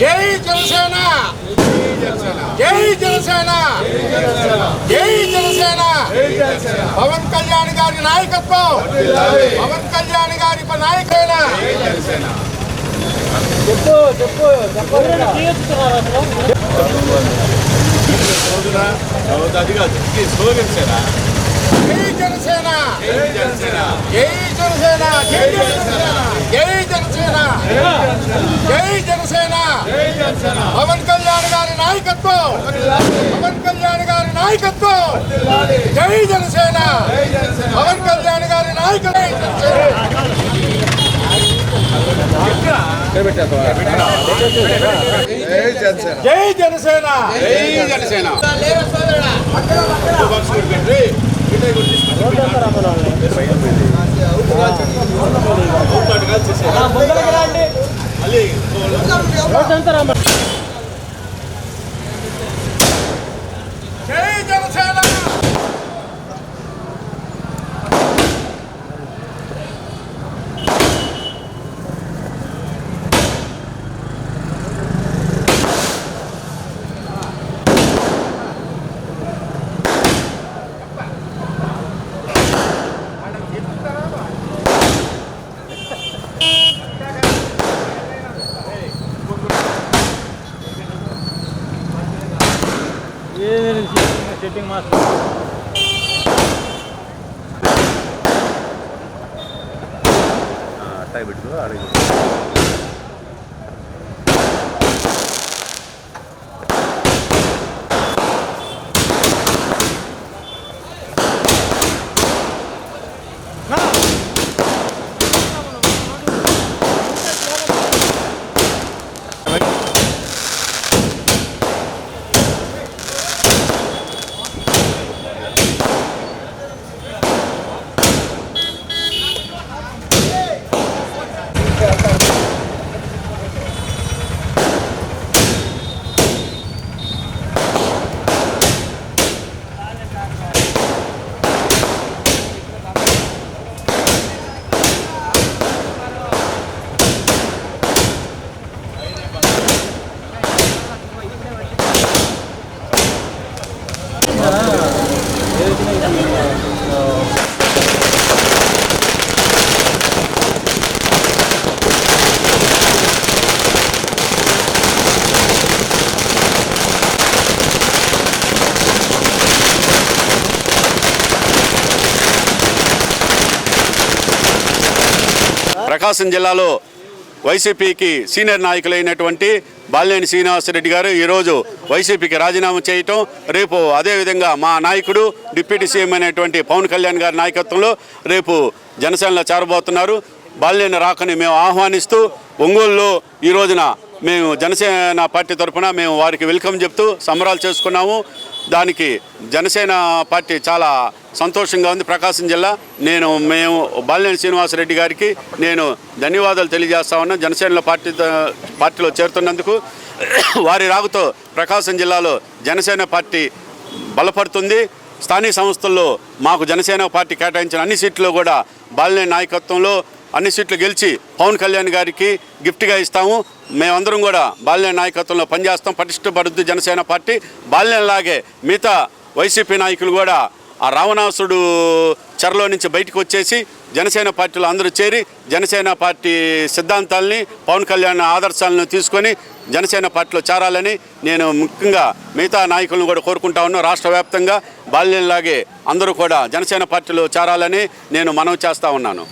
జై జనసేన, జై జనసేన, జై జనసేన. పవన్ కళ్యాణ్ గారి నాయకత్వం, పవన్ కళ్యాణ్ గారి నాయకైన జై జనసేన, జై జనసేన, జై జనసేన, జై జనసేన, జై జనసేన. పవన్ కళ్యాణ్ గారి నాయకత్వం, పవన్ కళ్యాణ్ గారి నాయకత్వం. జై జనసేన, పవన్ కళ్యాణ్ గారి నాయకత్వం. జై జనసేన, జై జనసేన. జై జనసేన. సెట్టింగ్ మాస్టర్ అట్టాయి పెట్టు అడిగి ప్రకాశం జిల్లాలో వైసీపీకి సీనియర్ నాయకులైనటువంటి బాలినేని శ్రీనివాసరెడ్డి గారు ఈరోజు వైసీపీకి రాజీనామా చేయటం, రేపు అదేవిధంగా మా నాయకుడు డిప్యూటీ సీఎం అయినటువంటి పవన్ కళ్యాణ్ గారి నాయకత్వంలో రేపు జనసేనలో చేరబోతున్నారు. బాలినేని రాకని మేము ఆహ్వానిస్తూ ఒంగోలులో ఈ రోజున మేము జనసేన పార్టీ తరఫున మేము వారికి వెల్కమ్ చెప్తూ సంబరాలు చేసుకున్నాము. దానికి జనసేన పార్టీ చాలా సంతోషంగా ఉంది. ప్రకాశం జిల్లా మేము బాలినేని శ్రీనివాసరెడ్డి గారికి నేను ధన్యవాదాలు తెలియజేస్తా ఉన్నాను జనసేన పార్టీలో చేరుతున్నందుకు. వారి రాకతో ప్రకాశం జిల్లాలో జనసేన పార్టీ బలపడుతుంది. స్థానిక సంస్థల్లో మాకు జనసేన పార్టీ కేటాయించిన అన్ని సీట్లు కూడా బాలినేని నాయకత్వంలో అన్ని సీట్లు గెలిచి పవన్ కళ్యాణ్ గారికి గిఫ్ట్గా ఇస్తాము. మేమందరం కూడా బాలినేని నాయకత్వంలో పనిచేస్తాం. పటిష్టపడుద్ది జనసేన పార్టీ. బాలినేనిలాగే మిగతా వైసీపీ నాయకులు కూడా ఆ రావణాసుడు చెరలో నుంచి బయటకు వచ్చేసి జనసేన పార్టీలో అందరూ చేరి జనసేన పార్టీ సిద్ధాంతాలని పవన్ కళ్యాణ్ ఆదర్శాలను తీసుకొని జనసేన పార్టీలో చేరాలని నేను ముఖ్యంగా మిగతా నాయకులను కూడా కోరుకుంటా ఉన్నాను. రాష్ట్ర వ్యాప్తంగా బాలినేనిలాగే అందరూ కూడా జనసేన పార్టీలో చేరాలని నేను మనవి చేస్తూ ఉన్నాను.